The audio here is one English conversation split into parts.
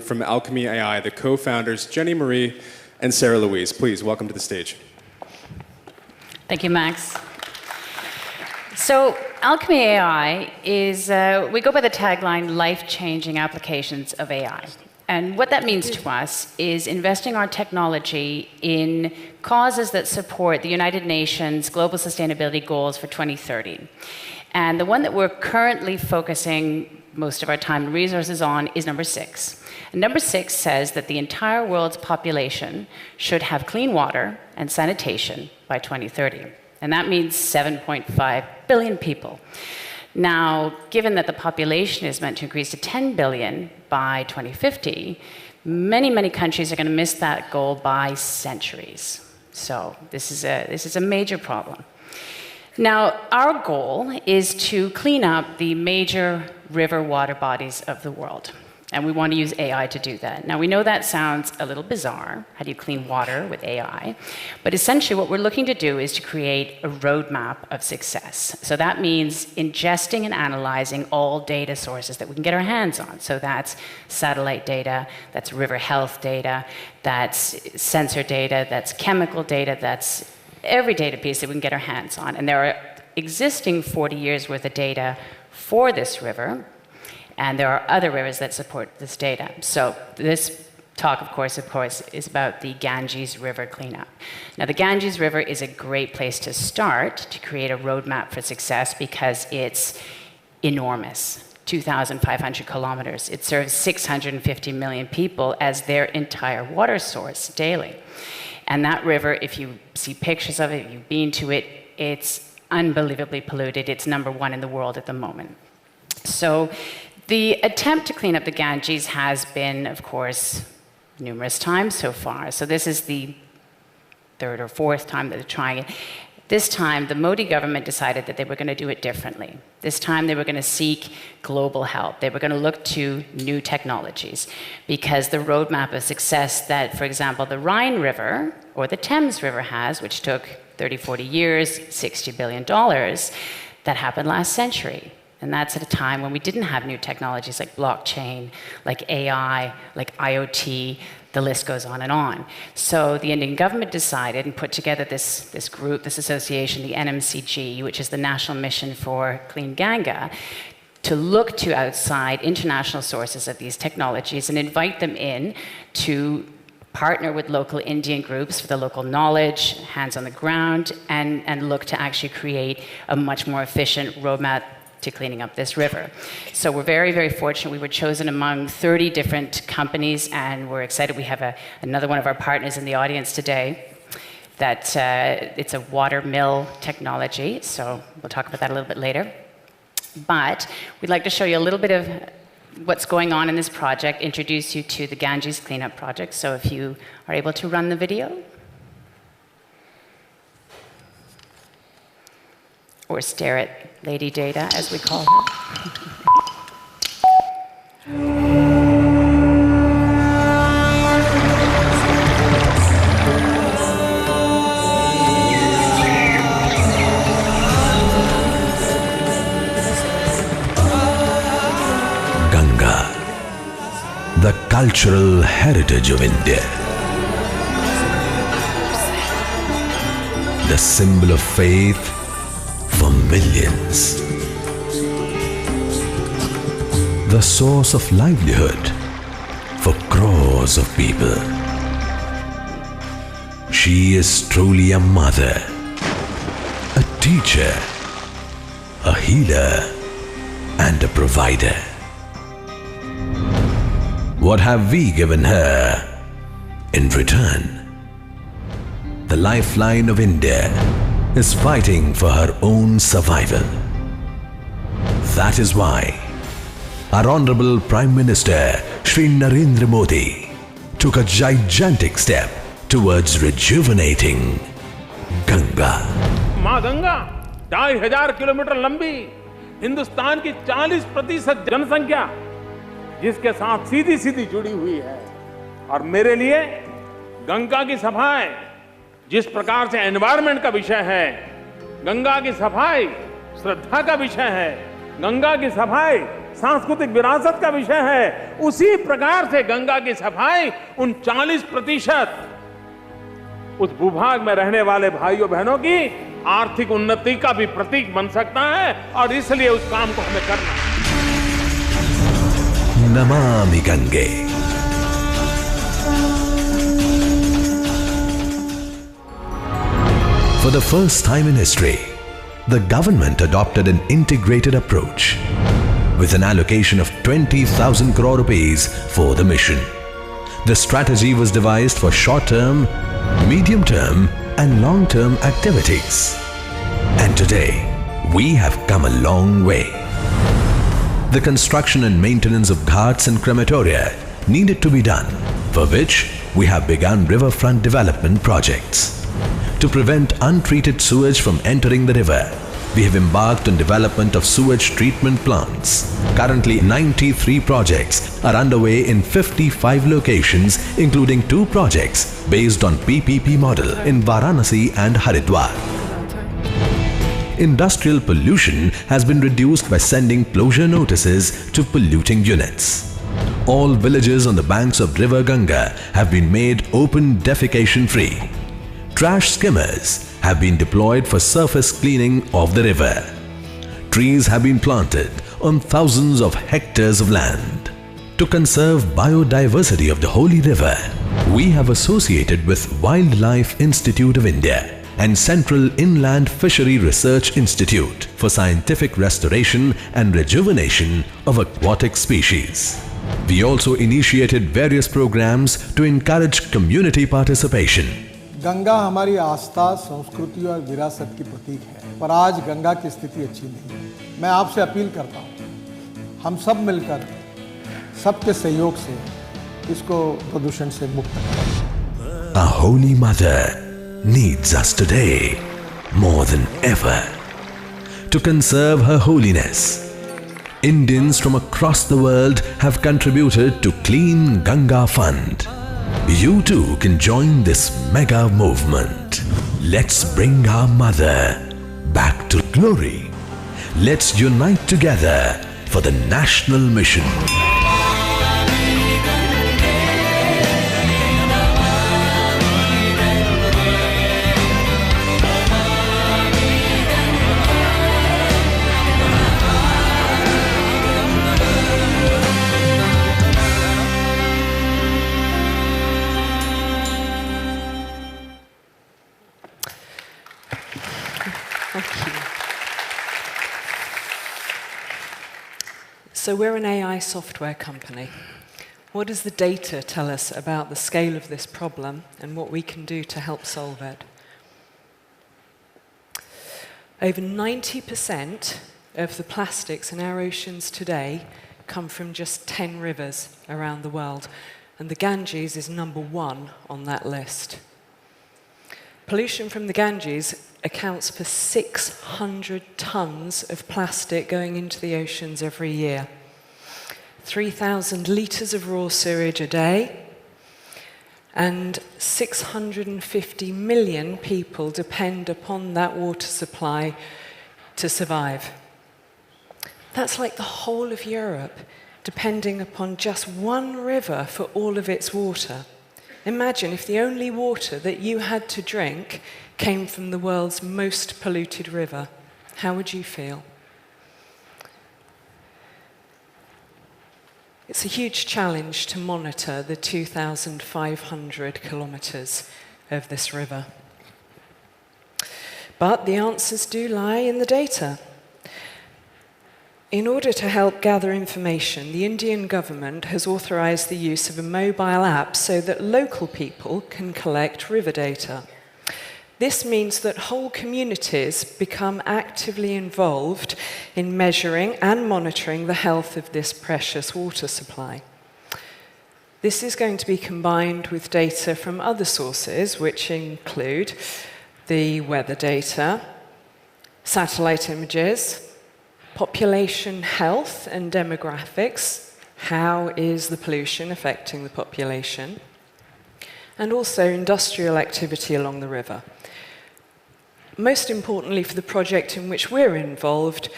From Alchemy AI, the co-founders Jenny Marie and Sarah Louise. Please, welcome to the stage. Thank you, Max. So, Alchemy AI is, we go by the tagline, life-changing applications of AI. And what that means to us is investing our technology in causes that support the United Nations Global Sustainability Goals for 2030. And the one that we're currently focusing most of our time and resources on is number 6. And number 6 says that the entire world's population should have clean water and sanitation by 2030. And that means 7.5 billion people. Now, given that the population is meant to increase to 10 billion by 2050, many, many countries are going to miss that goal by centuries. So this is a major problem. Now, our goal is to clean up the major river water bodies of the world. And we want to use AI to do that. Now, we know that sounds a little bizarre. How do you clean water with AI? But essentially, what we're looking to do is to create a roadmap of success. So that means ingesting and analyzing all data sources that we can get our hands on. So that's satellite data, that's river health data, that's sensor data, that's chemical data, that's every data piece that we can get our hands on. And there are existing 40 years worth of data for this river. And there are other rivers that support this data. So this talk, of course, is about the Ganges River cleanup. Now, the Ganges River is a great place to start to create a roadmap for success because it's enormous, 2,500 kilometers. It serves 650 million people as their entire water source daily. And that river, if you see pictures of it, if you've been to it, it's unbelievably polluted. It's number 1 in the world at the moment. So the attempt to clean up the Ganges has been, of course, numerous times so far. So this is the 3rd or 4th time that they're trying it. This time, the Modi government decided that they were going to do it differently. This time, they were going to seek global help. They were going to look to new technologies because the roadmap of success that, for example, the Rhine River or the Thames River has, which took 30, 40 years, $60 billion, that happened last century. And that's at a time when we didn't have new technologies like blockchain, like AI, like IoT, the list goes on and on. So the Indian government decided and put together this group, this association, the NMCG, which is the National Mission for Clean Ganga, to look to outside international sources of these technologies and invite them in to partner with local Indian groups for the local knowledge, hands on the ground, and look to actually create a much more efficient roadmap to cleaning up this river. So we're very, very fortunate. We were chosen among 30 different companies, and we're excited. We have another one of our partners in the audience today. That it's a water mill technology, so we'll talk about that a little bit later. But we'd like to show you a little bit of what's going on in this project, introduce you to the Ganges Cleanup Project. So if you are able to run the video. Or stare at Lady Data, as we call her. Ganga, the cultural heritage of India. The symbol of faith for millions. The source of livelihood for crores of people. She is truly a mother, a teacher, a healer, and a provider. What have we given her in return? The lifeline of India is fighting for her own survival. That is why our Honorable Prime Minister Shri Narendra Modi took a gigantic step towards rejuvenating Ganga. माँ Ganga 2500 kilometre लंबी हिंदुस्तान की 40% जनसंख्या जिसके साथ सीधी सीधी जुड़ी हुई है। और मेरे लिए गंगा की सफाई जिस प्रकार से एनवायरनमेंट का विषय है, गंगा की सफाई श्रद्धा का विषय है, गंगा की सफाई सांस्कृतिक विरासत का विषय है, उसी प्रकार से गंगा की सफाई उन 40% उस भूभाग में रहने वाले भाइयों बहनों की आर्थिक उन्नति का भी प्रतीक बन सकता है, और इसलिए उस काम को हमें करना है। Namami Gange. For the first time in history, the government adopted an integrated approach with an allocation of 20,000 crore rupees for the mission. The strategy was devised for short-term, medium-term and long-term activities. And today, we have come a long way. The construction and maintenance of ghats and crematoria needed to be done, for which we have begun riverfront development projects. To prevent untreated sewage from entering the river, we have embarked on development of sewage treatment plants. Currently, 93 projects are underway in 55 locations, including 2 projects based on PPP model in Varanasi and Haridwar. Industrial pollution has been reduced by sending closure notices to polluting units. All villages on the banks of River Ganga have been made open defecation free. Trash skimmers have been deployed for surface cleaning of the river. Trees have been planted on thousands of hectares of land. To conserve biodiversity of the holy river, we have associated with Wildlife Institute of India and Central Inland Fishery Research Institute for scientific restoration and rejuvenation of aquatic species. We also initiated various programs to encourage community participation. Ganga हमारी आस्था, संस्कृति और विरासत की प्रतीक है, पर आज गंगा की स्थिति अच्छी नहीं है। मैं आपसे अपील करता हूँ, हम सब मिलकर सबके सहयोग से इसको प्रदूषण से मुक्त करें। Our Holy Mother needs us today more than ever. To conserve her holiness, Indians from across the world have contributed to Clean Ganga Fund. You too can join this mega movement. Let's bring our mother back to glory. Let's unite together for the national mission. So we're an AI software company. What does the data tell us about the scale of this problem and what we can do to help solve it? Over 90% of the plastics in our oceans today come from just 10 rivers around the world, and the Ganges is number 1 on that list. Pollution from the Ganges accounts for 600 tons of plastic going into the oceans every year. 3,000 litres of raw sewage a day, and 650 million people depend upon that water supply to survive. That's like the whole of Europe depending upon just one river for all of its water. Imagine if the only water that you had to drink came from the world's most polluted river. How would you feel? It's a huge challenge to monitor the 2,500 kilometers of this river. But the answers do lie in the data. In order to help gather information, the Indian government has authorized the use of a mobile app so that local people can collect river data. This means that whole communities become actively involved in measuring and monitoring the health of this precious water supply. This is going to be combined with data from other sources, which include the weather data, satellite images, population health and demographics, how is the pollution affecting the population, and also industrial activity along the river. Most importantly for the project in which we're involved,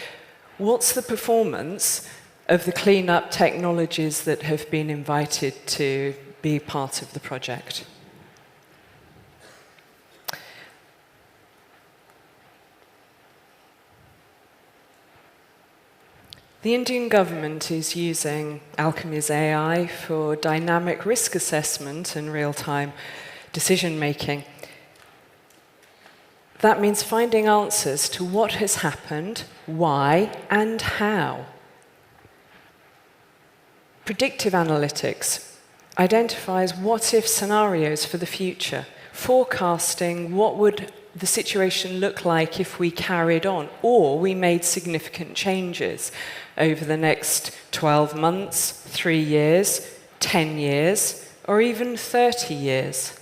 what's the performance of the cleanup technologies that have been invited to be part of the project. The Indian government is using Alchemy's AI for dynamic risk assessment and real-time decision-making. That means finding answers to what has happened, why, and how. Predictive analytics identifies what-if scenarios for the future, forecasting what would the situation look like if we carried on or we made significant changes over the next 12 months, 3 years, 10 years, or even 30 years.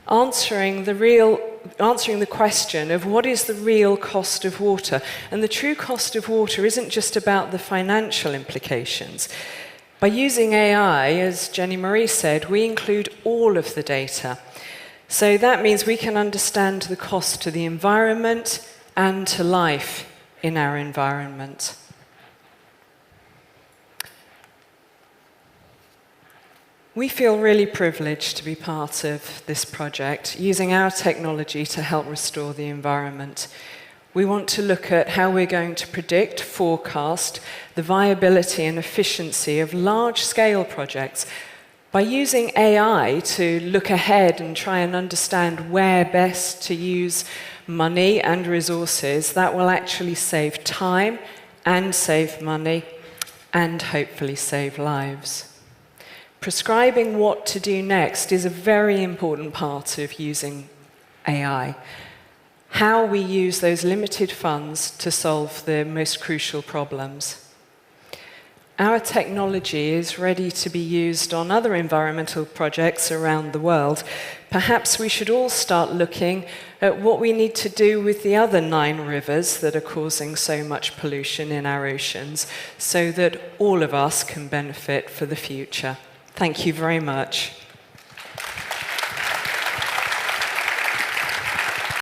Answering the question of what is the real cost of water. And the true cost of water isn't just about the financial implications. By using AI, as Jenny Marie said, we include all of the data. So that means we can understand the cost to the environment and to life in our environment. We feel really privileged to be part of this project, using our technology to help restore the environment. We want to look at how we're going to predict, forecast the viability and efficiency of large-scale projects by using AI to look ahead and try and understand where best to use money and resources that will actually save time and save money and hopefully save lives. Prescribing what to do next is a very important part of using AI. How we use those limited funds to solve the most crucial problems. Our technology is ready to be used on other environmental projects around the world. Perhaps we should all start looking at what we need to do with the other 9 rivers that are causing so much pollution in our oceans, so that all of us can benefit for the future. Thank you very much.